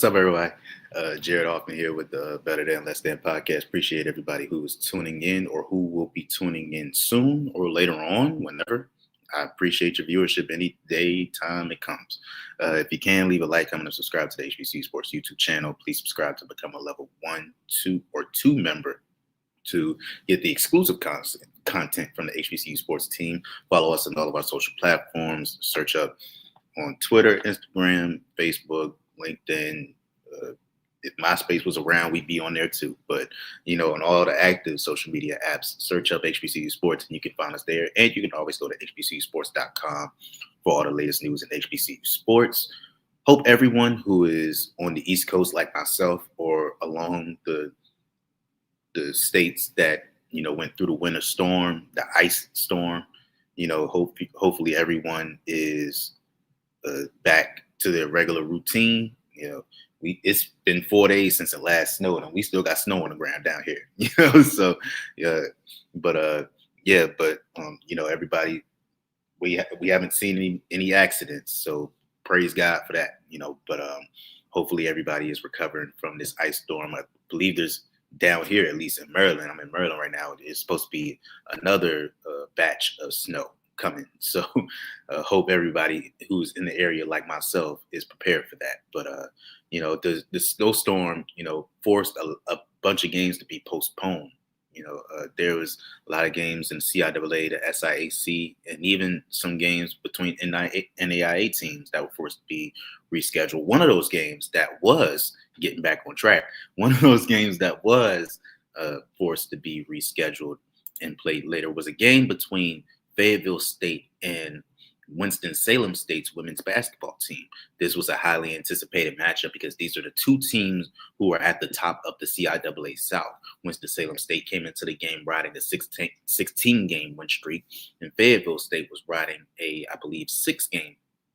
What's up, everybody? Jared Hoffman here with the Better Than Less Than podcast. Appreciate everybody who is tuning in or who will be tuning in soon or later on, whenever. I appreciate your viewership any day, time it comes. If you can, leave a like, comment, and subscribe to the HBCU Sports YouTube channel. Please subscribe to become a level 1, 2, or 2 member to get the exclusive content from the HBCU Sports team. Follow us on all of our social platforms. Search up on Twitter, Instagram, Facebook, LinkedIn. If MySpace was around, we'd be on there too. But, on all the active social media apps, search up HBCU Sports and you can find us there. And you can always go to hbcusports.com for all the latest news in HBCU Sports. Hope everyone who is on the East Coast like myself or along the states that, went through the winter storm, the ice storm, hopefully everyone is back to their regular routine. It's been 4 days since it last snowed, and we still got snow on the ground down here. So everybody, we haven't seen any accidents, so praise God for that. But hopefully everybody is recovering from this ice storm. I believe there's down here, at least in Maryland. I'm in Maryland right now. It's supposed to be another batch of snow coming. So hope everybody who's in the area like myself is prepared for that. But the snowstorm forced a bunch of games to be postponed. There was a lot of games in CIAA, the SIAC, and even some games between NAIA teams that were forced to be rescheduled. One of those games that was getting back on track, one of those games that was forced to be rescheduled and played later was a game between Fayetteville State and Winston-Salem State's women's basketball team. This was a highly anticipated matchup because these are the two teams who are at the top of the CIAA South. Winston-Salem State came into the game riding a 16-game win streak, and Fayetteville State was riding a, I believe,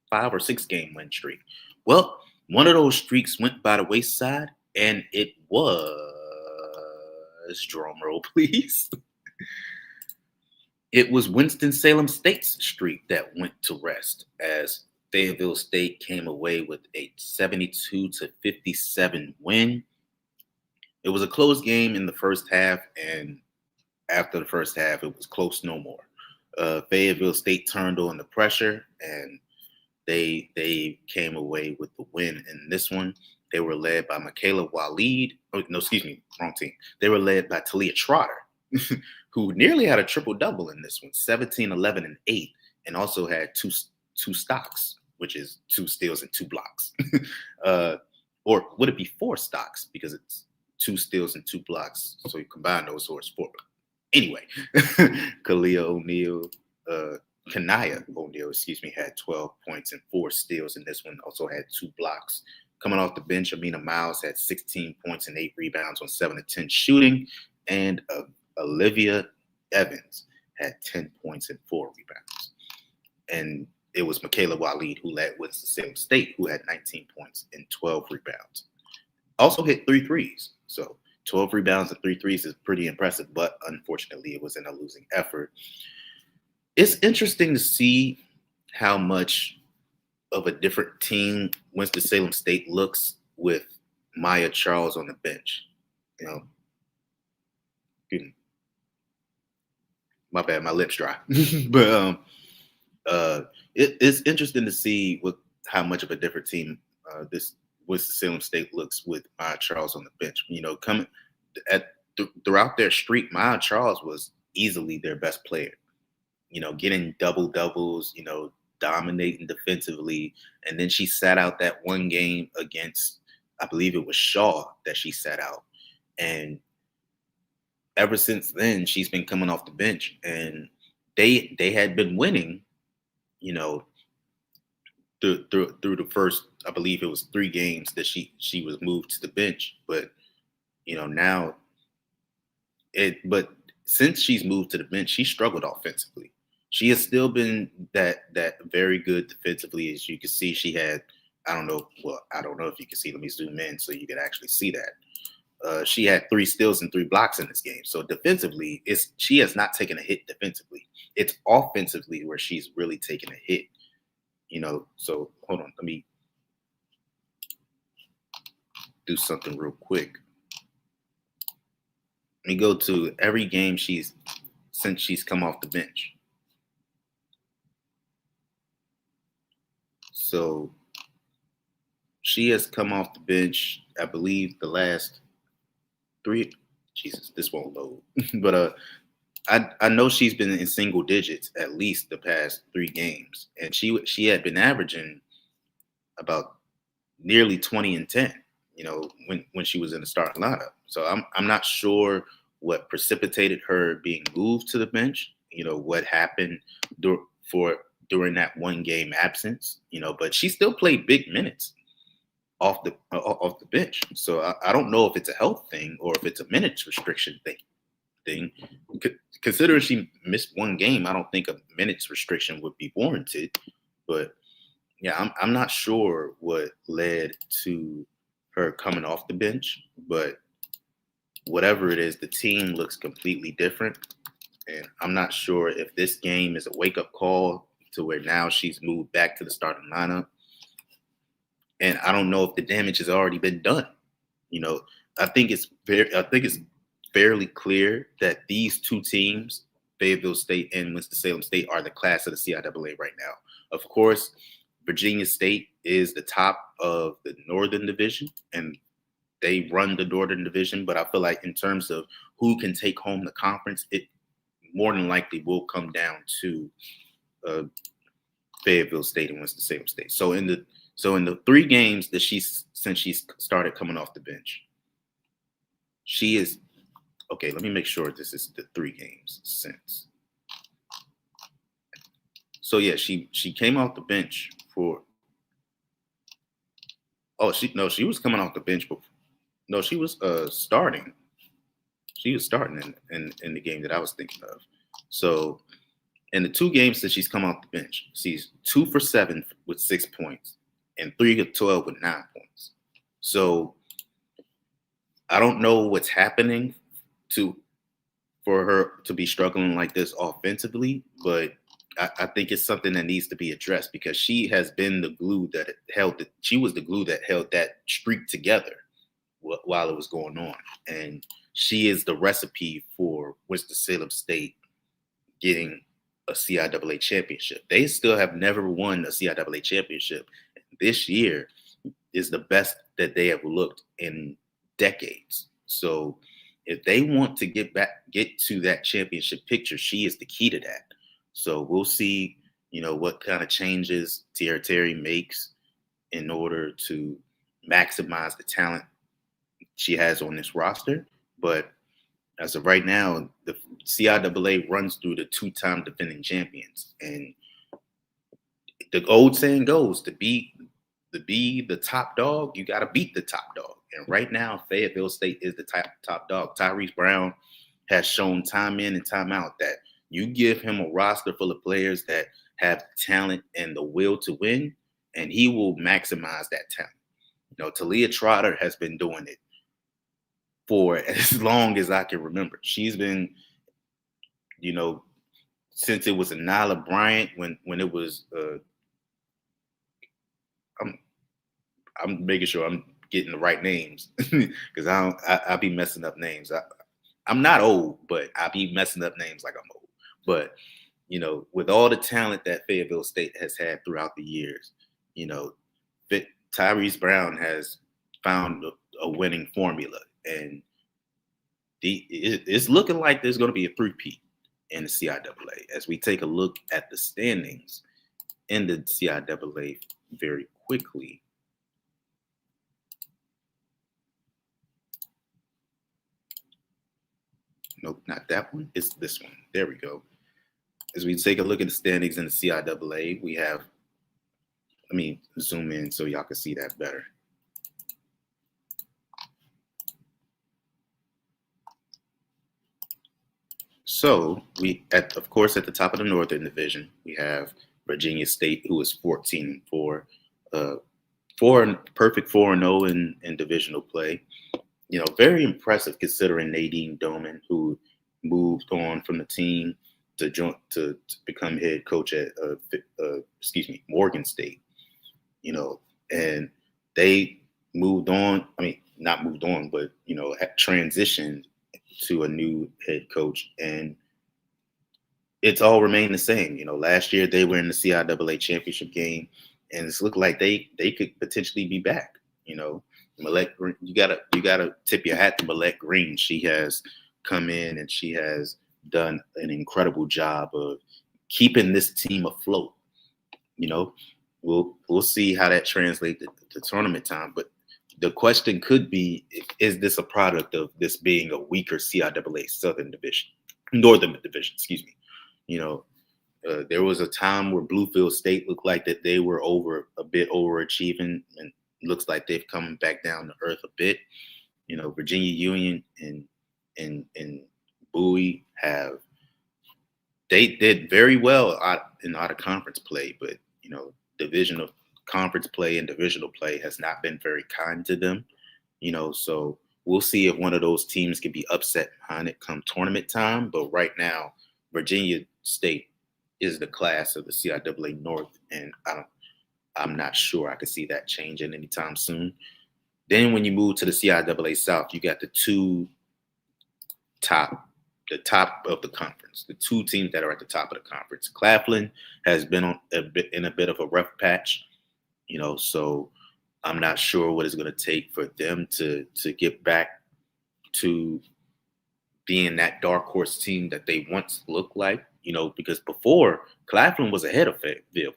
5 or 6 game win streak. Well, one of those streaks went by the wayside, and it was, drum roll please, it was Winston-Salem State's streak that went to rest as Fayetteville State came away with a 72-57 win. It was a close game in the first half, and after the first half, it was close no more. Fayetteville State turned on the pressure, and they came away with the win in this one. They were led by Michaela Waleed. Oh, no, excuse me, wrong team. They were led by Talia Trotter, who nearly had a triple-double in this one, 17, 11, and 8, and also had two stocks, which is 2 steals and 2 blocks. Or would it be 4 stocks? Because it's 2 steals and 2 blocks. So you combine those, so it's 4. Anyway, Kanaya O'Neal, had 12 points and 4 steals in this one. Also had 2 blocks. Coming off the bench, Amina Miles had 16 points and 8 rebounds on 7 of 10 shooting. And Olivia Evans had 10 points and 4 rebounds. And it was Michaela Waleed who led Winston-Salem State, who had 19 points and 12 rebounds. Also hit 3 threes. So 12 rebounds and 3 threes is pretty impressive, but unfortunately it was in a losing effort. It's interesting to see how much of a different team Winston-Salem State looks with Maya Charles on the bench. My bad, my lips dry. But it's interesting to see how much of a different team this Winston-Salem State looks with Maya Charles on the bench. Throughout their streak, Maya Charles was easily their best player. Getting double-doubles, dominating defensively. And then she sat out that one game against, I believe it was Shaw that she sat out. And ever since then, she's been coming off the bench, and they had been winning, through the first, I believe it was 3 games that she was moved to the bench. But but since she's moved to the bench, she struggled offensively. She has still been that very good defensively. As you can see, she had, I don't know if you can see. Let me zoom in so you can actually see that. She had 3 steals and 3 blocks in this game. So defensively, she has not taken a hit defensively. It's offensively where she's really taken a hit. So hold on, do something real quick. Let me go to every game since she's come off the bench. So she has come off the bench, I believe, the last 3. Jesus, this won't load. But I know she's been in single digits at least the past 3 games, and she had been averaging about nearly 20 and 10. When she was in the starting lineup. So I'm not sure what precipitated her being moved to the bench. What happened during that 1 game absence. But she still played big minutes off the bench. So I don't know if it's a health thing or if it's a minutes restriction thing. Considering she missed 1 game, I don't think a minutes restriction would be warranted. But yeah, I'm not sure what led to her coming off the bench, but whatever it is, the team looks completely different. And I'm not sure if this game is a wake-up call to where now she's moved back to the starting lineup. And I don't know if the damage has already been done. I think it's fairly clear that these 2 teams, Fayetteville State and Winston-Salem State, are the class of the CIAA right now. Of course, Virginia State is the top of the Northern Division, and they run the Northern Division. But I feel like in terms of who can take home the conference, it more than likely will come down to Fayetteville State and Winston-Salem State. So in the 3 games that since she's started coming off the bench, she is okay. Let me make sure this is the 3 games since. So yeah, she came off the bench for. Oh, she was coming off the bench before. No, she was starting. She was starting in the game that I was thinking of. So in the 2 games that she's come off the bench, she's 2 for 7 with 6 points and 3 of 12 with 9 points. So I don't know what's happening for her to be struggling like this offensively, but I think it's something that needs to be addressed because she has been the glue that she was the glue that held that streak together while it was going on. And she is the recipe for Winston-Salem State getting a CIAA championship. They still have never won a CIAA championship. This year is the best that they have looked in decades. So if they want to get to that championship picture, she is the key to that. So we'll see, what kind of changes Terry makes in order to maximize the talent she has on this roster. But as of right now, the CIAA runs through the 2-time defending champions. And the old saying goes, to be the top dog, you got to beat the top dog. And right now, Fayetteville State is the top dog. Tyrese Brown has shown time in and time out that you give him a roster full of players that have talent and the will to win, and he will maximize that talent. Talia Trotter has been doing it for as long as I can remember. She's been, since it was a Nyla Bryant, when it was, I'm making sure I'm getting the right names because I'll be messing up names. I'm not old, but I'll be messing up names like I'm old. But, with all the talent that Fayetteville State has had throughout the years, Tyrese Brown has found a winning formula. And it's looking like there's going to be a 3-peat in the CIAA as we take a look at the standings in the CIAA very quickly. Nope, not that one. It's this one. There we go. As we take a look at the standings in the CIAA, we have, let me zoom in so y'all can see that better. So of course, at the top of the Northern Division, we have Virginia State, who is 14-4, perfect 4-0 in divisional play. Very impressive considering Nadine Doman, who moved on from the team to become head coach at Morgan State. And they moved on. not moved on, but had transitioned to a new head coach, and it's all remained the same. Last year they were in the CIAA championship game, and it's looked like they could potentially be back. Millette, you gotta tip your hat to Millette Green. She has come in and she has done an incredible job of keeping this team afloat. We'll see how that translates to tournament time, but the question could be, is this a product of this being a weaker CIAA Northern Division, excuse me. There was a time where Bluefield State looked like that they were a bit overachieving, and looks like they've come back down to earth a bit. Virginia Union and Bowie they did very well out of conference play, but division of conference play and divisional play has not been very kind to them. So we'll see if one of those teams can be upset behind it come tournament time. But right now, Virginia State is the class of the CIAA North, and I'm not sure I could see that changing anytime soon. Then when you move to the CIAA South, you got the top of the conference, the two teams that are at the top of the conference. Claflin has been in a bit of a rough patch, so I'm not sure what it's going to take for them to get back to being that dark horse team that they once looked like, because before Claflin was ahead of Fayetteville.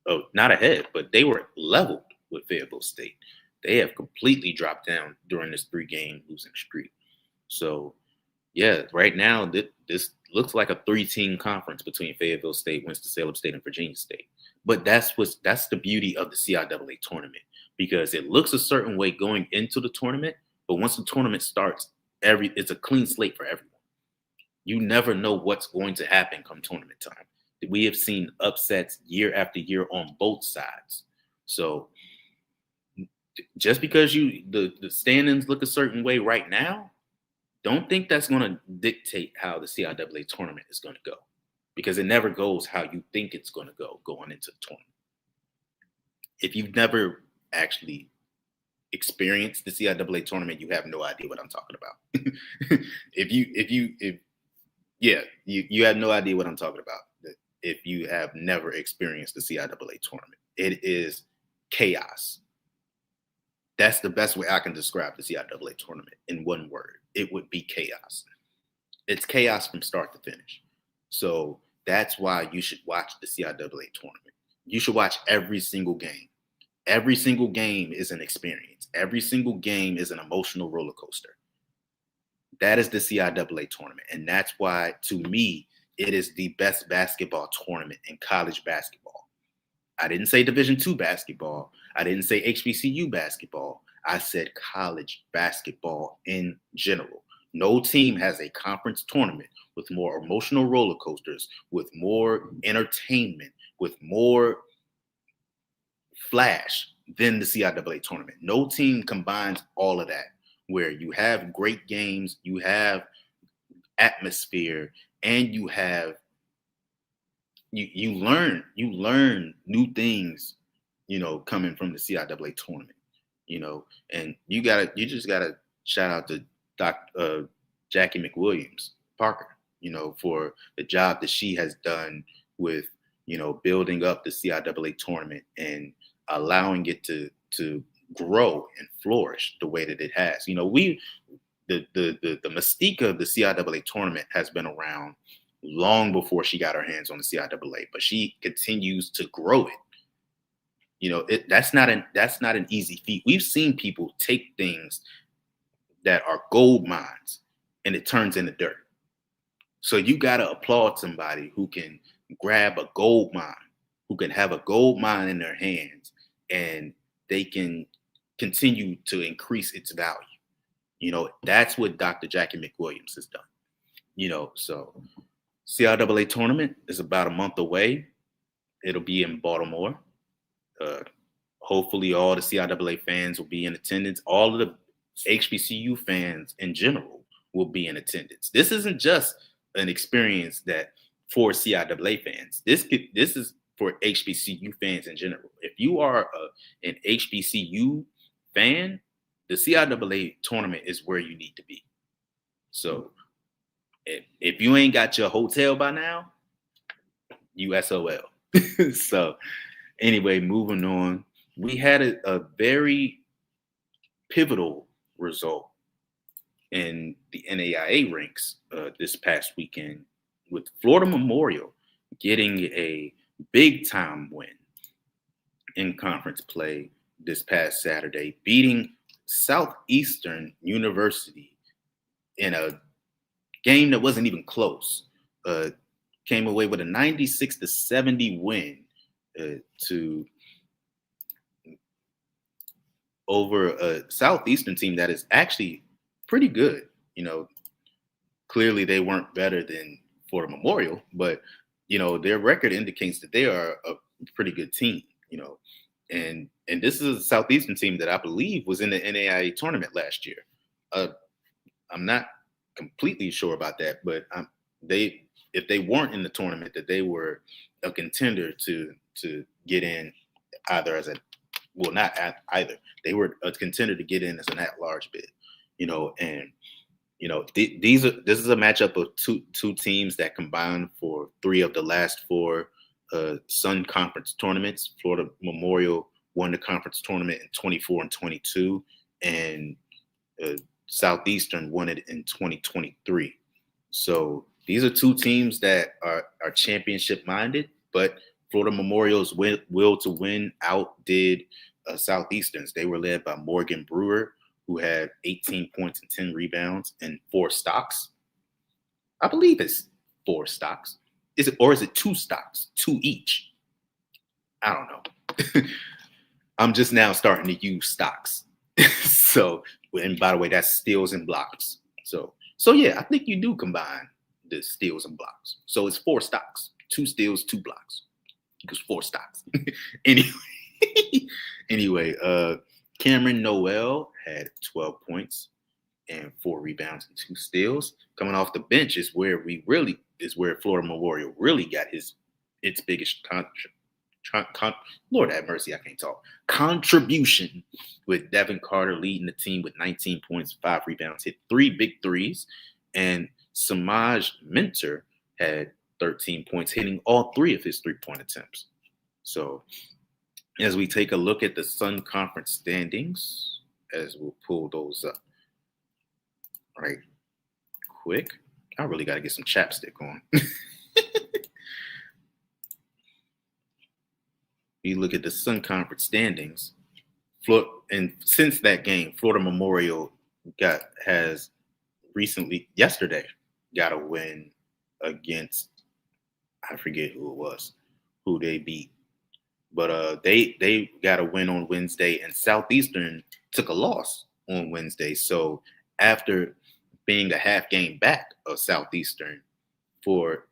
Oh, not ahead, but they were leveled with Fayetteville State. They have completely dropped down during this 3-game losing streak. So, yeah, right now this looks like a 3-team conference between Fayetteville State, Winston-Salem State, and Virginia State. But that's the beauty of the CIAA tournament, because it looks a certain way going into the tournament, but once the tournament starts, it's a clean slate for everyone. You never know what's going to happen come tournament time. We have seen upsets year after year on both sides. So just because the standings look a certain way right now, don't think that's going to dictate how the CIAA tournament is going to go, because it never goes how you think it's going to go going into the tournament. If you've never actually experienced the CIAA tournament, you have no idea what I'm talking about. You have no idea what I'm talking about. If you have never experienced the CIAA tournament, it is chaos. That's the best way I can describe the CIAA tournament in one word. It would be chaos. It's chaos from start to finish. So that's why you should watch the CIAA tournament. You should watch every single game. Every single game is an experience. Every single game is an emotional roller coaster. That is the CIAA tournament. And that's why, to me, it is the best basketball tournament in college basketball. I didn't say Division II basketball. I didn't say HBCU basketball. I said college basketball in general. No team has a conference tournament with more emotional roller coasters, with more entertainment, with more flash than the CIAA tournament. No team combines all of that, where you have great games, you have atmosphere, and you learn new things, coming from the CIAA tournament, and you just gotta shout out to Jackie McWilliams Parker, for the job that she has done with, building up the CIAA tournament and allowing it to grow and flourish the way that it has. The mystique of the CIAA tournament has been around long before she got her hands on the CIAA, but she continues to grow it. That's not an easy feat. We've seen people take things that are gold mines and it turns into dirt. So you got to applaud somebody who can grab a gold mine, who can have a gold mine in their hands, and they can continue to increase its value. That's what Dr. Jackie McWilliams has done. So CIAA tournament is about a month away. It'll be in Baltimore. Hopefully all the CIAA fans will be in attendance. All of the HBCU fans in general will be in attendance. This isn't just an experience that for CIAA fans. This is for HBCU fans in general. If you are an HBCU fan, the CIAA tournament is where you need to be. So if you ain't got your hotel by now, you SOL. So anyway, moving on. We had a very pivotal result in the NAIA ranks this past weekend with Florida Memorial getting a big time win in conference play this past Saturday, beating Southeastern University in a game that wasn't even close. Came away with a 96-70 win to over a Southeastern team that is actually pretty good. Clearly they weren't better than Florida Memorial, but their record indicates that they are a pretty good team. And this is a Southeastern team that I believe was in the NAIA tournament last year. I'm not completely sure about that, but if they weren't in the tournament, that they were a contender to get in either as not either. They were a contender to get in as an at-large bid, and this is a matchup of two teams that combined for 3 of the last 4 Sun Conference tournaments. Florida Memorial won the conference tournament in 24 and 22, and Southeastern won it in 2023. So these are 2 teams that are championship minded, but Florida Memorial's will to win outdid Southeastern's. They were led by Morgan Brewer, who had 18 points and 10 rebounds and 4 stocks. I believe it's 4 stocks. Is it 2 stocks? 2 each? I don't know. I'm just now starting to use stocks. So, and by the way, that's steals and blocks. So yeah, I think you do combine the steals and blocks. So it's 4 stocks, 2 steals, 2 blocks. Equals 4 stocks. Anyway, Cameron Noel had 12 points and 4 rebounds and 2 steals. Coming off the bench is where Florida Memorial really got its biggest Lord have mercy, I can't talk. Contribution, with Devin Carter leading the team with 19 points, 5 rebounds, hit 3 big threes, and Samaj Mentor had 13 points, hitting all 3 of his 3-point attempts. So as we take a look at the Sun Conference standings, as we'll pull those up right quick. I really got to get some chapstick on. You look at the Sun Conference standings, and since that game, Florida Memorial has recently, yesterday, got a win against, I forget who it was, who they beat. But they got a win on Wednesday, and Southeastern took a loss on Wednesday. So after being a half game back of Southeastern for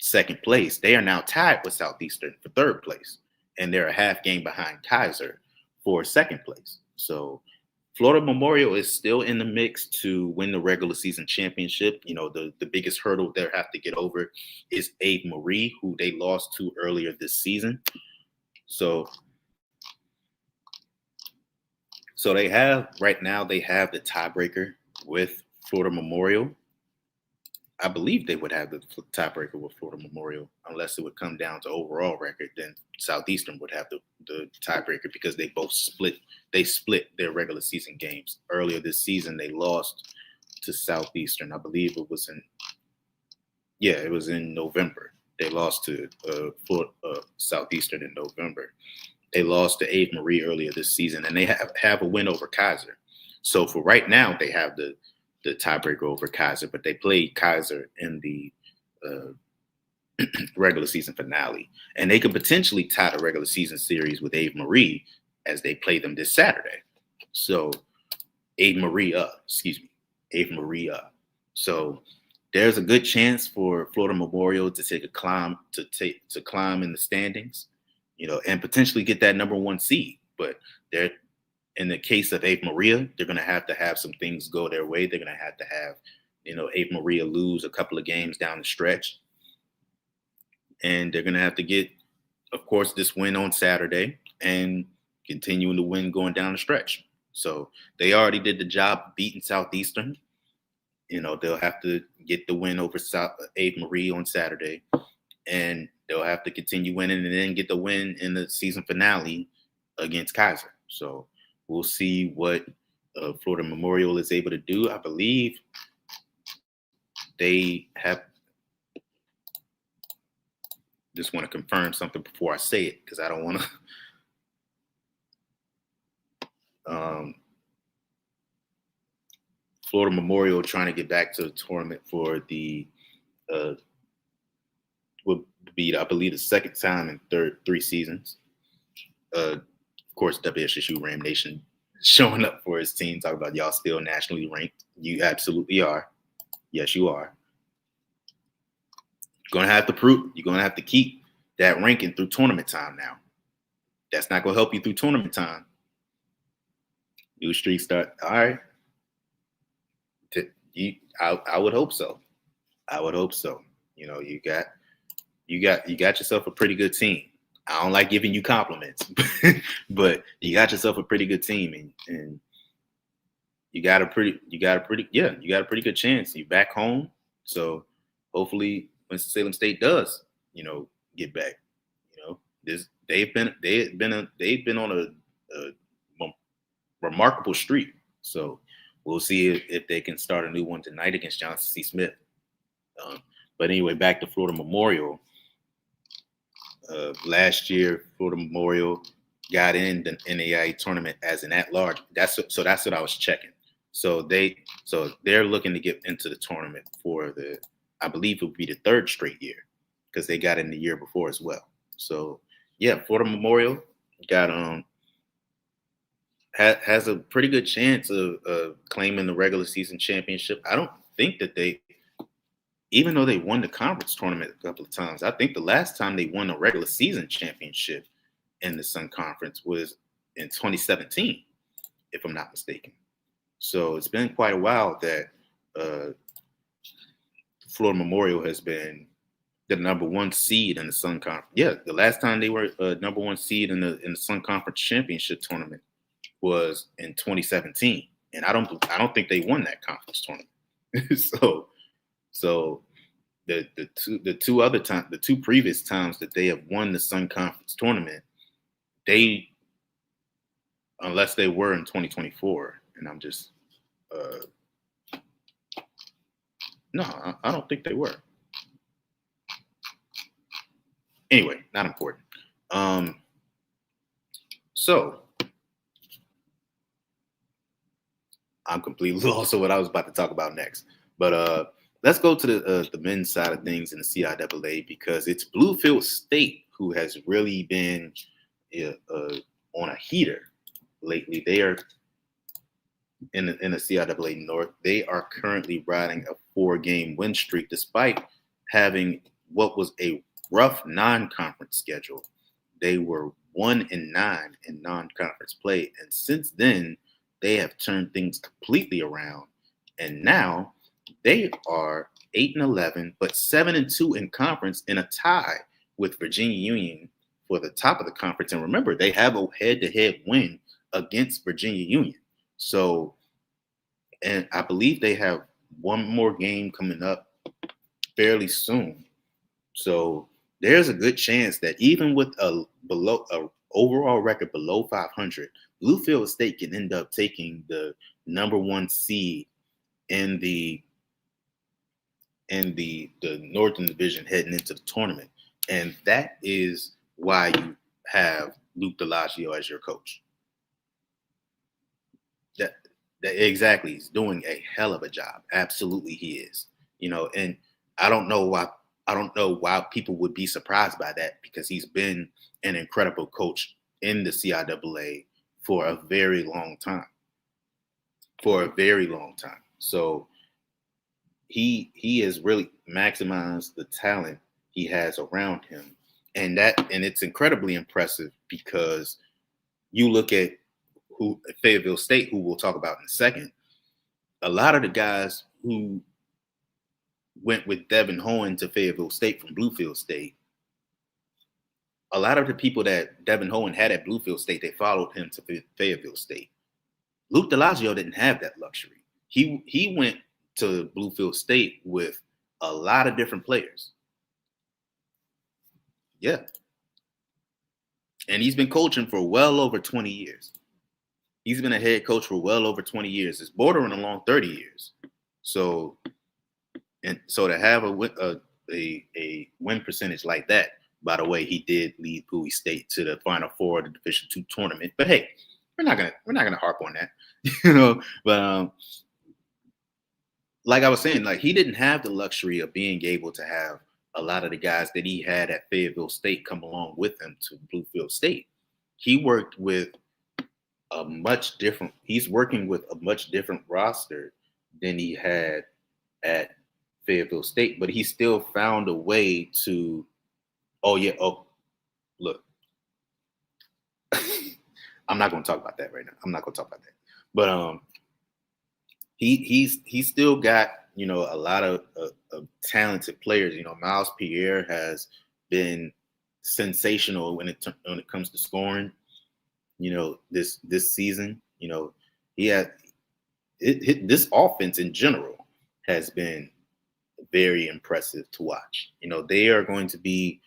second place, they are now tied with Southeastern for third place, and they're a half game behind Kaiser for second place. So Florida Memorial is still in the mix to win the regular season championship. The biggest hurdle they have to get over is Ave Marie, who they lost to earlier this season. So they have the tiebreaker with Florida Memorial. I believe they would have the tiebreaker with Florida Memorial, unless it would come down to overall record. Then Southeastern would have the tiebreaker because they both split their regular season games. Earlier this season, they lost to Southeastern. I believe it was in November. They lost to Southeastern in November. They lost to Ave Marie earlier this season, and they have a win over Kaiser. So for right now, they have the tiebreaker over Kaiser, but they played Kaiser in the regular season finale, and they could potentially tie the regular season series with Ave Marie as they play them this Saturday. So Ave Marie up. So there's a good chance for Florida Memorial to take a climb to climb in the standings, and potentially get that number 1 seed. But in the case of Ave Maria, they're going to have some things go their way. They're going to have, Ave Maria lose a couple of games down the stretch. And they're going to have to get, of course, this win on Saturday and continuing to win going down the stretch. So they already did the job beating Southeastern. They'll have to get the win over South Ave Marie on Saturday, and they'll have to continue winning and then get the win in the season finale against Kaiser. So we'll see what Florida Memorial is able to do. I believe they have. Just want to confirm something before I say it because I don't want to. Florida Memorial trying to get back to the tournament for the would be, I believe, the second time in three seasons. Of course, WSSU Ram Nation showing up for his team. Talk about y'all still nationally ranked. You absolutely are. Yes, you are. You're gonna have to prove. You're gonna have to keep that ranking through tournament time. Now, that's not gonna help you through tournament time. New streak start. All right. I would hope so. I would hope so. You got yourself a pretty good team. I don't like giving you compliments, but you got yourself a pretty good team, and you got a pretty good chance. You back home, so hopefully Winston-Salem State does, get back. They've been on a remarkable streak. So we'll see if they can start a new one tonight against Johnson C. Smith. But anyway, back to Florida Memorial. Last year, Florida Memorial got in the NAIA tournament as an at-large. That's what I was checking. So they're looking to get into the tournament for I believe it would be the third straight year because they got in the year before as well. So yeah, Florida Memorial got has a pretty good chance of claiming the regular season championship. I don't think that even though they won the conference tournament a couple of times, I think the last time they won a regular season championship in the Sun Conference was in 2017, if I'm not mistaken. So it's been quite a while that Florida Memorial has been the number one seed in the Sun Conference. Yeah, the last time they were number one seed in the Sun Conference championship tournament was in 2017, and I don't think they won that conference tournament. So the two previous times that they have won the Sun Conference tournament, unless they were in 2024, and I'm just no, I don't think they were. Anyway, not important. So I'm completely lost on what I was about to talk about next. But let's go to the men's side of things in the CIAA because it's Bluefield State who has really been on a heater lately. They are in the CIAA North. They are currently riding a 4-game win streak despite having what was a rough non-conference schedule. They were 1-9 in non-conference play, and since then they have turned things completely around, and now they are 8-11, but 7-2 in conference in a tie with Virginia Union for the top of the conference. And remember, they have a head-to-head win against Virginia Union. So, and I believe they have one more game coming up fairly soon. So there's a good chance that even with a overall record below 500, Bluefield State can end up taking the number one seed in the Northern Division heading into the tournament. And that is why you have Luke Delagio as your coach. That exactly. He's doing a hell of a job. Absolutely he is. And I don't know why people would be surprised by that because he's been an incredible coach in the CIAA for a very long time. So he has really maximized the talent he has around him. And it's incredibly impressive because you look at Fayetteville State, who we'll talk about in a second. A lot of the guys who went with Devin Hohen to Fayetteville State from Bluefield State, a lot of the people that Devin Hohen had at Bluefield State, they followed him to Fayetteville State. Luke Delagio didn't have that luxury. He went to Bluefield State with a lot of different players. Yeah. And he's been coaching for well over 20 years. He's been a head coach for well over 20 years. It's bordering along 30 years. So to have a win percentage like that, by the way, he did lead Bowie State to the Final Four of the Division II tournament. But hey, we're not gonna harp on that, you know. But like I was saying, like he didn't have the luxury of being able to have a lot of the guys that he had at Fayetteville State come along with him to Bluefield State. He worked with he's working with a much different roster than he had at Fayetteville State, but he still found a way to, look, I'm not going to talk about that right now. I'm not going to talk about that. But he's still got, you know, a lot of talented players. You know, Miles Pierre has been sensational when it comes to scoring. You know, this season, you know, this offense in general has been very impressive to watch. You know, they are going to be,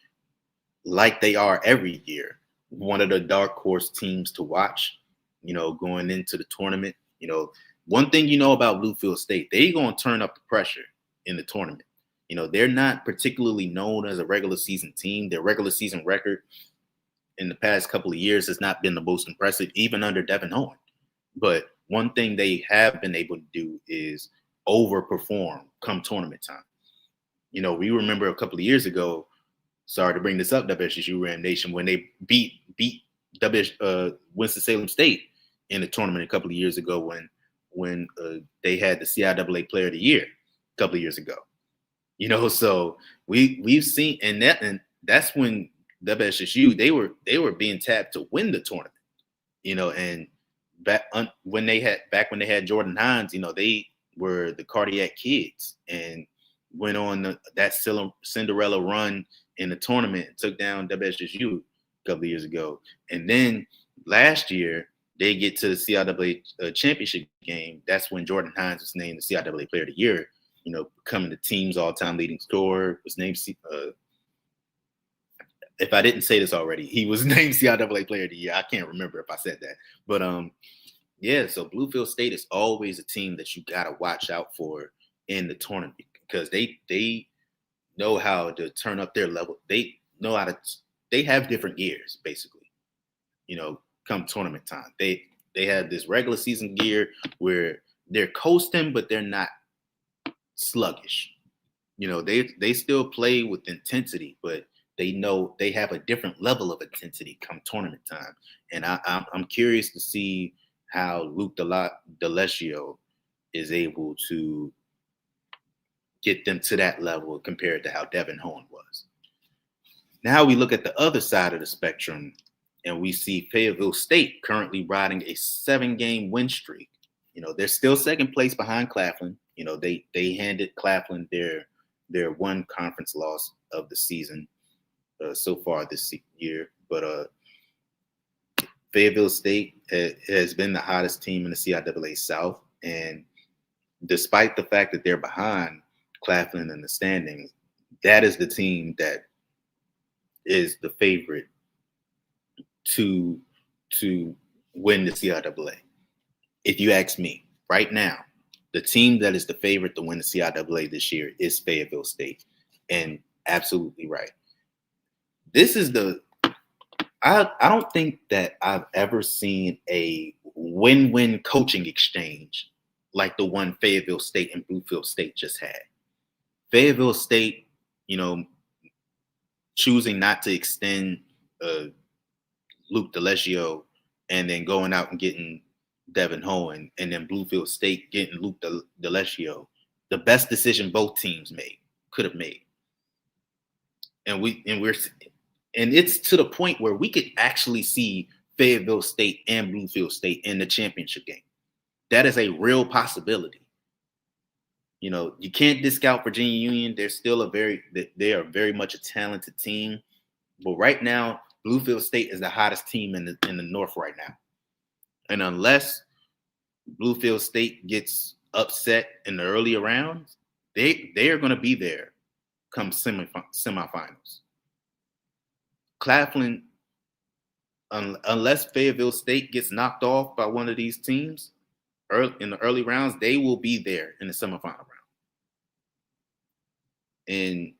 like they are every year, one of the dark horse teams to watch, you know, going into the tournament. You know, one thing you know about Bluefield State, they're going to turn up the pressure in the tournament. You know, they're not particularly known as a regular season team. Their regular season record in the past couple of years has not been the most impressive, even under Devin Owen. But one thing they have been able to do is overperform come tournament time. You know, we remember a couple of years ago, sorry to bring this up, WSU Ram Nation, when they beat Winston-Salem State in the tournament a couple of years ago when they had the CIAA Player of the Year a couple of years ago. You know, so we've seen, and that's when WSU they were being tapped to win the tournament. You know, and back when they had Jordan Hines, you know, they were the Cardiac Kids and went on that Cinderella run in the tournament and took down WSU a couple of years ago. And then last year, they get to the CIAA championship game. That's when Jordan Hines was named the CIAA Player of the Year, you know, becoming the team's all-time leading scorer. Was named, if I didn't say this already, he was named CIAA Player of the Year. I can't remember if I said that. But yeah, so Bluefield State is always a team that you got to watch out for in the tournament because they know how to turn up their level. They know how to – they have different gears, basically, you know, come tournament time. They have this regular season gear where they're coasting, but they're not sluggish. You know, they still play with intensity, but they know they have a different level of intensity come tournament time. And I'm curious to see how Luke Delagio is able to get them to that level compared to how Devin Owen was. Now we look at the other side of the spectrum and we see Fayetteville State currently riding a 7-game win streak. You know, they're still second place behind Claflin. You know, they handed Claflin their one conference loss of the season so far this year. But Fayetteville State has been the hottest team in the CIAA South. And despite the fact that they're behind Claflin in the standings, that is the team that is the favorite to win the CIAA. If you ask me right now, the team that is the favorite to win the CIAA this year is Fayetteville State. And absolutely right. This is I don't think that I've ever seen a win-win coaching exchange like the one Fayetteville State and Bluefield State just had. Fayetteville State, you know, choosing not to extend Luke Delagio and then going out and getting Devin Owen, and then Bluefield State getting Luke Delagio, the best decision both teams could have made. And it's to the point where we could actually see Fayetteville State and Bluefield State in the championship game. That is a real possibility. You know, you can't discount Virginia Union. They are very much a talented team. But right now, Bluefield State is the hottest team in the North right now. And unless Bluefield State gets upset in the earlier rounds, they are going to be there come semifinals. Claflin, unless Fayetteville State gets knocked off by one of these teams in the early rounds, they will be there in the semifinal round. And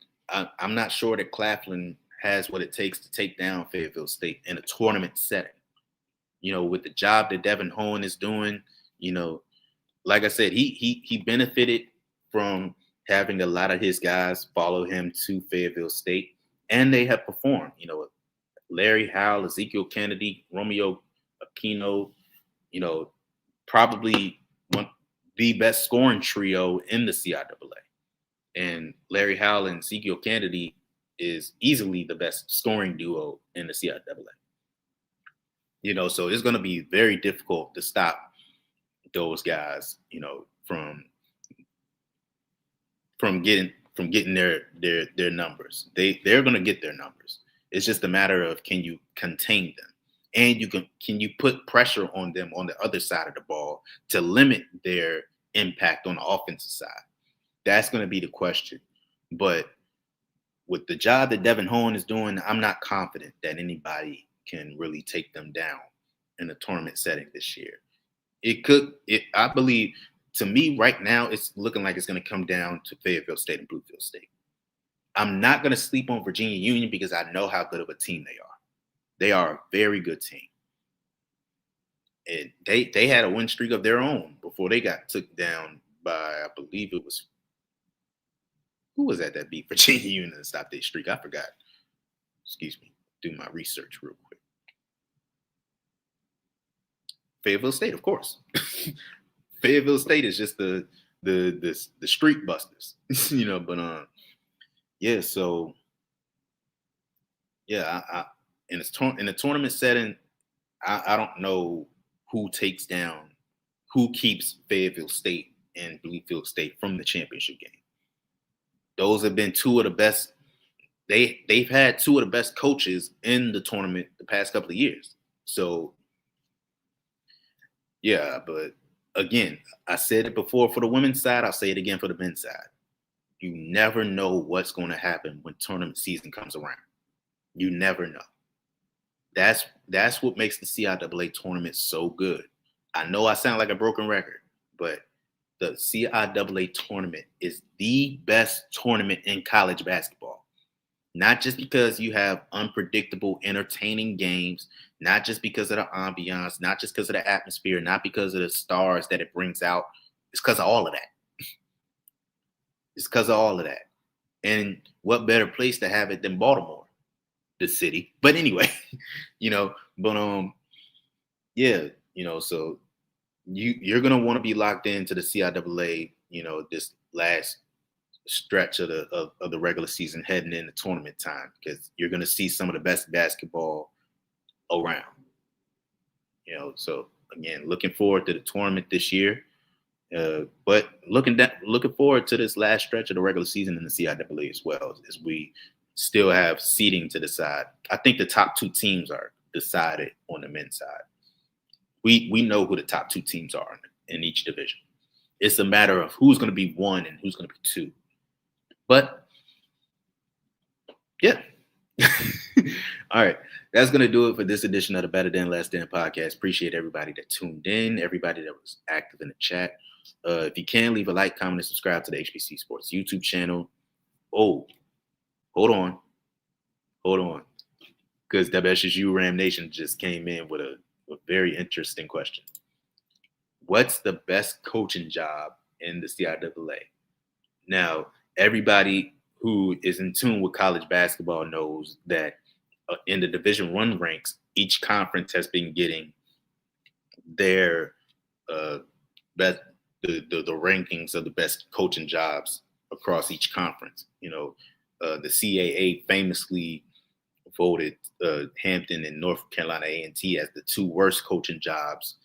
I'm not sure that Claflin has what it takes to take down Fayetteville State in a tournament setting. With the job that Devin Hohen is doing, like I said, he benefited from having a lot of his guys follow him to Fayetteville State, and they have performed. Larry Howell, Ezekiel Kennedy, Romeo Aquino, probably the best scoring trio in the CIAA. And Larry Howell and Ezekiel Kennedy is easily the best scoring duo in the CIAA. So it's going to be very difficult to stop those guys, from getting their numbers. They're going to get their numbers. It's just a matter of, can you contain them, and can you put pressure on them on the other side of the ball to limit their impact on the offensive side. That's going to be the question. But with the job that Devin Hohen is doing, I'm not confident that anybody can really take them down in a tournament setting this year. I believe, to me right now, it's looking like it's going to come down to Fayetteville State and Bluefield State. I'm not going to sleep on Virginia Union because I know how good of a team they are. They are a very good team. And they had a win streak of their own before they got took down by, I believe it was, who was that beat Virginia Union and stopped their streak? I forgot. Excuse me. Do my research real quick. Fayetteville State, of course. Fayetteville State is just the street busters, But yeah. So yeah, in a tournament setting, I don't know who keeps Fayetteville State and Bluefield State from the championship game. Those have been two of the best. They've had two of the best coaches in the tournament the past couple of years. So yeah, but again, I said it before for the women's side. I'll say it again for the men's side. You never know what's going to happen when tournament season comes around. You never know. That's what makes the CIAA tournament so good. I know I sound like a broken record, but the CIAA tournament is the best tournament in college basketball. Not just because you have unpredictable, entertaining games, not just because of the ambiance, not just because of the atmosphere, not because of the stars that it brings out. It's because of all of that. It's because of all of that. And what better place to have it than Baltimore, the city? But anyway, so you're going to want to be locked into the CIAA, this last stretch of the regular season heading into tournament time, because you're going to see some of the best basketball around. So again, looking forward to the tournament this year. But looking forward to this last stretch of the regular season in the CIAA as well, as we still have seeding to decide. I think the top two teams are decided on the men's side. We know who the top two teams are in each division. It's a matter of who's going to be one and who's going to be two. But yeah. All right. That's going to do it for this edition of the Better Than Less Than podcast. Appreciate everybody that tuned in, everybody that was active in the chat. If you can, leave a like, comment, and subscribe to the HBC Sports YouTube channel. Oh, hold on. Because WSU Ram Nation just came in with a very interesting question. What's the best coaching job in the CIAA? Now, everybody who is in tune with college basketball knows that in the Division I ranks, each conference has been getting their best, the rankings of the best coaching jobs across each conference. The CAA famously voted Hampton and North Carolina A&T as the two worst coaching jobs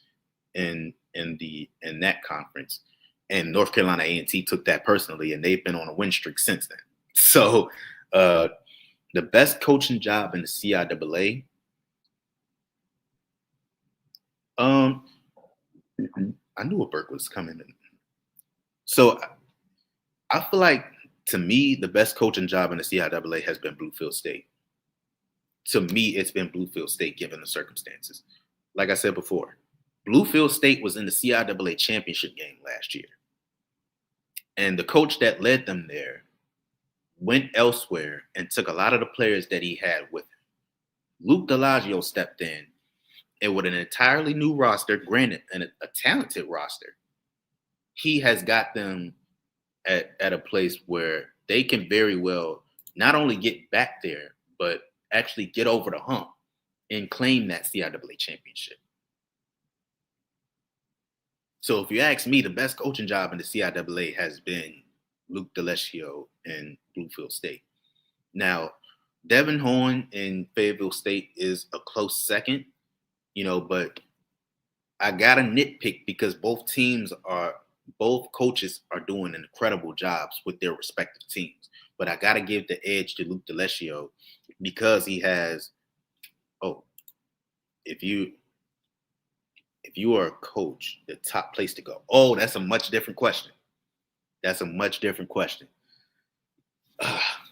in that conference. And North Carolina A&T took that personally, and they've been on a win streak since then. So the best coaching job in the CIAA, I knew a Burke was coming in. So I feel like, to me, the best coaching job in the CIAA has been Bluefield State. To me, it's been Bluefield State given the circumstances. Like I said before, Bluefield State was in the CIAA championship game last year. And the coach that led them there went elsewhere and took a lot of the players that he had with him. Luke Delagio stepped in, and with an entirely new roster, granted, and a talented roster, he has got them at a place where they can very well not only get back there, but actually get over the hump and claim that CIAA championship. So if you ask me, the best coaching job in the CIAA has been Luke Delagio in Bluefield State. Now, Devin Horn in Fayetteville State is a close second, but I got to nitpick because both coaches are doing incredible jobs with their respective teams. But I got to give the edge to Luke Delagio because he has, if you are a coach, the top place to go. Oh, that's a much different question.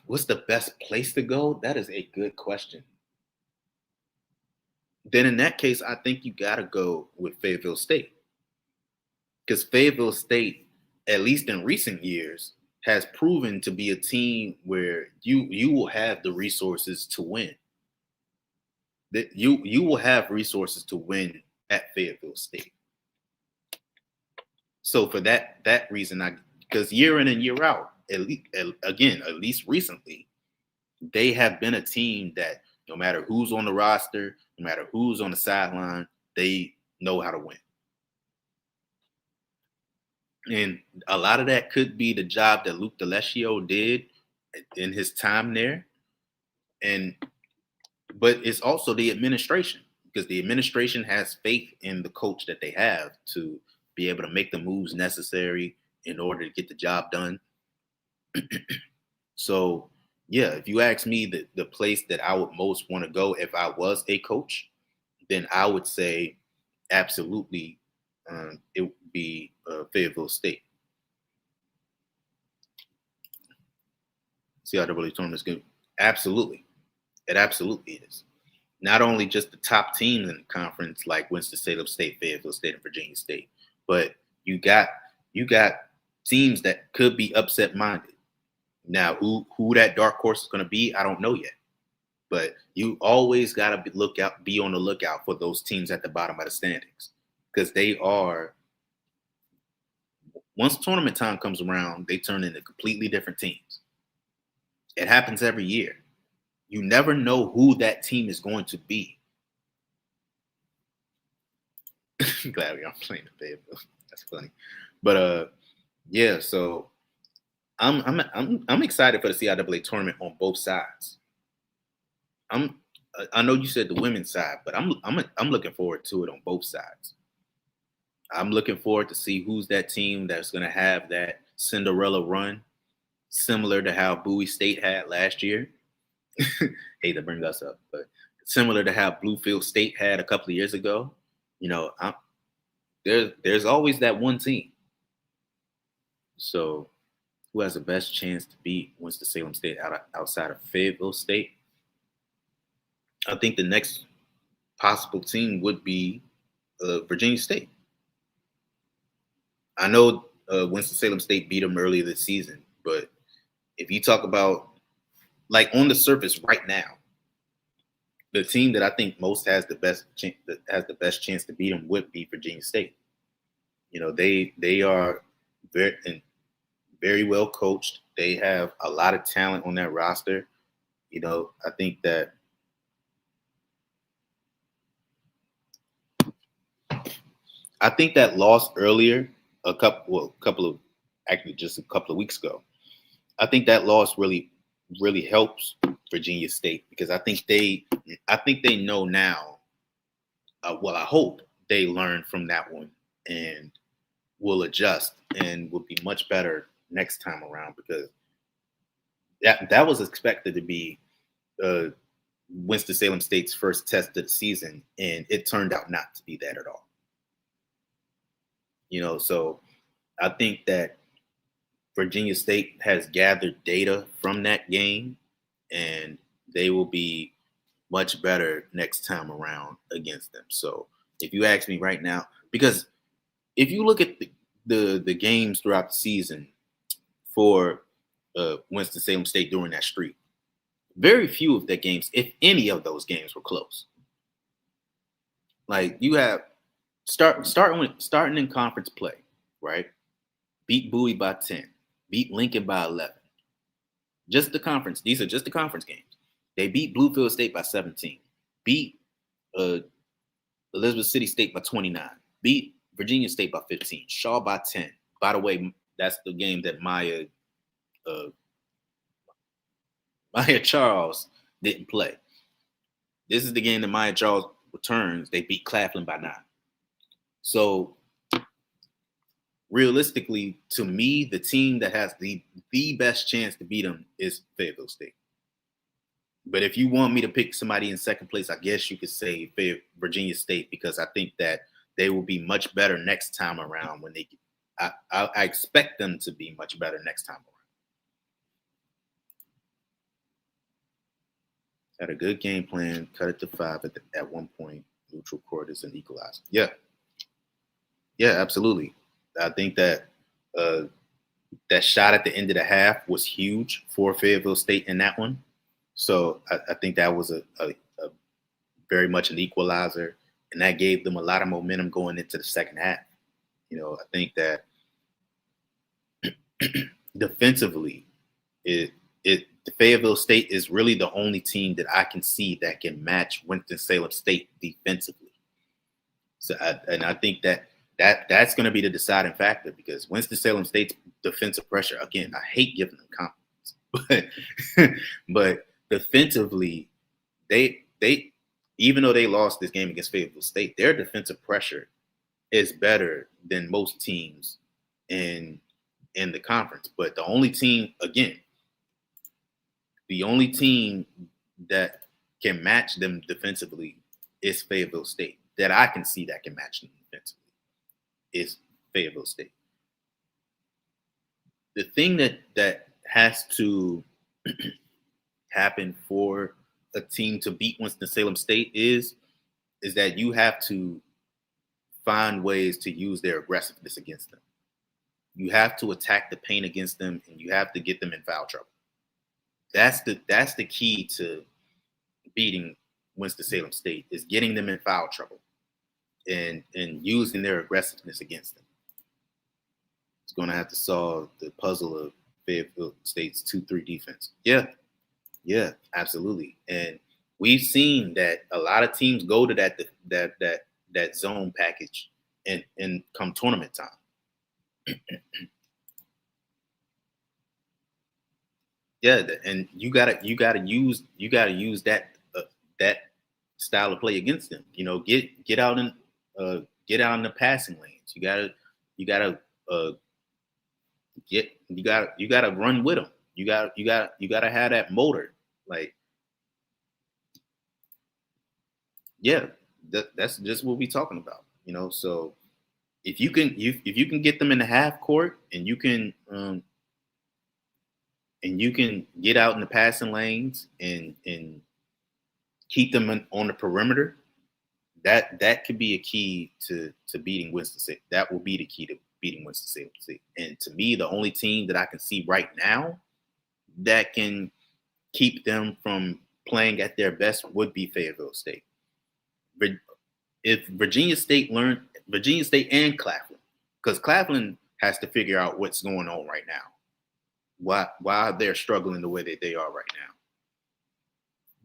What's the best place to go? That is a good question. Then in that case, I think you got to go with Fayetteville State. Because Fayetteville State, at least in recent years, has proven to be a team where you will have the resources to win. That you will have resources to win at Fayetteville State. So for that reason, because year in and year out, at least recently, they have been a team that no matter who's on the roster, no matter who's on the sideline, they know how to win. And a lot of that could be the job that Luke Delagio did in his time there. But it's also the administration, because the administration has faith in the coach that they have to be able to make the moves necessary in order to get the job done. So, yeah, if you ask me the place that I would most want to go if I was a coach, then I would say absolutely it would be Fayetteville State. CIAA tournament is good. Absolutely. It absolutely is. Not only just the top teams in the conference like Winston-Salem State, Fayetteville State, and Virginia State, but you got teams that could be upset-minded. Now, who that dark horse is going to be, I don't know yet. But you always got to be on the lookout for those teams at the bottom of the standings, because they are, once tournament time comes around, they turn into completely different teams. It happens every year. You never know who that team is going to be. Glad we aren't playing the Fayetteville. That's funny. But yeah, so I'm excited for the CIAA tournament on both sides. I know you said the women's side, but I'm looking forward to it on both sides. I'm looking forward to see who's that team that's going to have that Cinderella run, similar to how Bowie State had last year. Hate to bring us up, but similar to how Bluefield State had a couple of years ago. There's always that one team. So who has the best chance to beat Winston-Salem State outside of Fayetteville State? I think the next possible team would be Virginia State. I know Winston-Salem State beat them earlier this season, but if you talk about, like, on the surface right now, the team that I think most has the best chance to beat them would be Virginia State. They are very well coached. They have a lot of talent on that roster. I think that loss earlier, just a couple of weeks ago, I think that loss really helps Virginia State, because I think they know now. I hope they learn from that one and will adjust and will be much better next time around, because that was expected to be Winston-Salem State's first test of the season, and it turned out not to be that at all. So I think that Virginia State has gathered data from that game, and they will be much better next time around against them. So if you ask me right now, because if you look at the games throughout the season for Winston-Salem State during that streak, very few of the games, if any of those games, were close. Like you have starting in conference play, right? Beat Bowie by 10, beat Lincoln by 11. Just the conference. These are just the conference games. They beat Bluefield State by 17, beat Elizabeth City State by 29, beat Virginia State by 15, Shaw by 10. By the way, that's the game that Maya Charles didn't play. This is the game that Maya Charles returns. They beat Claflin by 9. So realistically, to me, the team that has the best chance to beat them is Fayetteville State. But if you want me to pick somebody in second place, I guess you could say Virginia State, because I think that they will be much better next time around when they I expect them to be much better next time around. Had a good game plan, cut it to 5 at one point. Neutral court is an equalizer. Yeah, absolutely. I think that that shot at the end of the half was huge for Fayetteville State in that one. So I think that was a very much an equalizer, and that gave them a lot of momentum going into the second half. I think that defensively, the Fayetteville State is really the only team that I can see that can match Winston-Salem State defensively. So I think that's going to be the deciding factor, because Winston-Salem State's defensive pressure, again, I hate giving them confidence, but defensively, they even though they lost this game against Fayetteville State, their defensive pressure is better than most teams in the conference. But the only team that can match them defensively is Fayetteville State. That I can see that can match them defensively is Fayetteville State. The thing that has to happen for a team to beat Winston-Salem State is that you have to find ways to use their aggressiveness against them. You have to attack the paint against them, and you have to get them in foul trouble. That's the key to beating Winston-Salem State, is getting them in foul trouble and using their aggressiveness against them. It's going to have to solve the puzzle of Fayetteville State's 2-3 defense. Yeah, absolutely. And we've seen that a lot of teams go to that zone package and come tournament time. Yeah, and you gotta use that style of play against them. Get out in the passing lanes. You gotta run with them. You gotta have that motor. Like, yeah, that's just what we're talking about. So if you can get them in the half court, and you can get out in the passing lanes and keep them on the perimeter, that could be a key to beating Winston-Salem. That will be the key to beating Winston-Salem State. And to me, the only team that I can see right now that can keep them from playing at their best would be Fayetteville State. If Virginia State and Claflin, because Claflin has to figure out what's going on right now, why they're struggling the way that they are right now.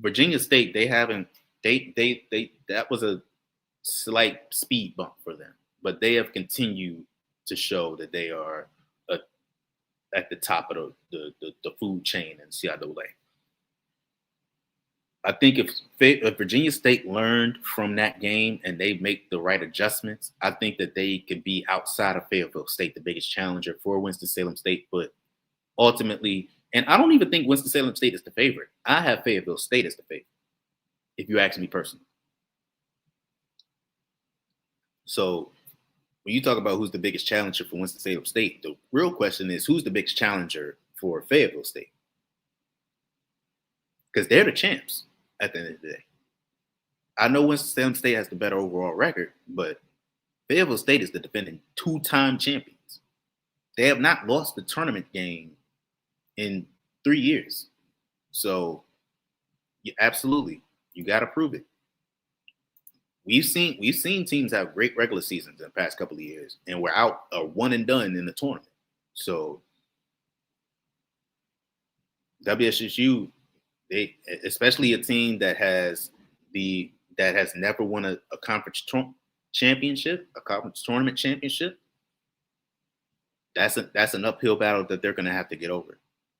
Virginia State, that was a slight speed bump for them, but they have continued to show that they are at the top of the food chain in CIAA. I think if Virginia State learned from that game and they make the right adjustments, I think that they could be outside of Fayetteville State, the biggest challenger for Winston-Salem State. But ultimately, and I don't even think Winston-Salem State is the favorite. I have Fayetteville State as the favorite, if you ask me personally. So when you talk about who's the biggest challenger for Winston-Salem State, the real question is who's the biggest challenger for Fayetteville State? Because they're the champs at the end of the day. I know Winston-Salem State has the better overall record, but Fayetteville State is the defending 2-time champions. They have not lost the tournament game in 3 years. So, yeah, absolutely, you got to prove it. We've seen teams have great regular seasons in the past couple of years, and we're out a one and done in the tournament. So, WSSU, they, especially a team that has never won a conference championship, a conference tournament championship. That's an uphill battle that they're going to have to get over.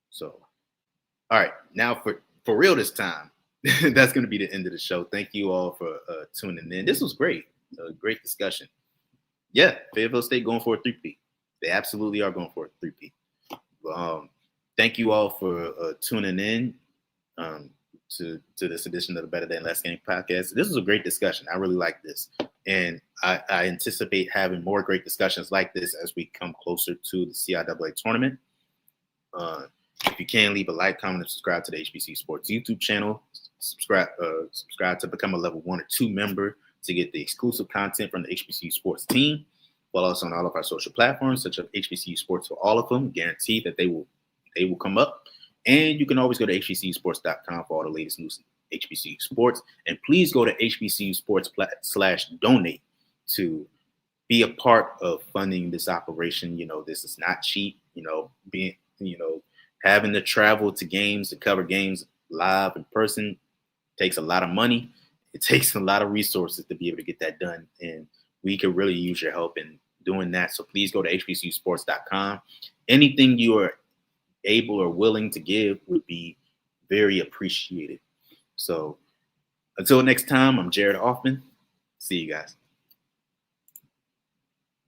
So, all right, now for real this time, that's going to be the end of the show. Thank you all for tuning in. This was great, a great discussion. Yeah, Fayetteville State going for a three-peat. They absolutely are going for a three-peat. Thank you all for tuning in to this edition of the Better Than Less Game podcast. This was a great discussion. I really like this. And I anticipate having more great discussions like this as we come closer to the CIAA tournament. If you can, leave a like, comment, and subscribe to the HBC Sports YouTube channel. Subscribe to become a level 1 or 2 member to get the exclusive content from the HBCU Sports team. Follow us on all of our social platforms, such as HBCU Sports for all of them. Guaranteed that they will come up. And you can always go to hbcusports.com for all the latest news in HBCU Sports. And please go to HBCU Sports/donate to be a part of funding this operation. You know, this is not cheap. You know, having to travel to games, to cover games live in person takes a lot of money. It takes a lot of resources to be able to get that done. And we could really use your help in doing that. So please go to hbcusports.com. Anything you are able or willing to give would be very appreciated. So until next time, I'm Jared Hoffman. See you guys.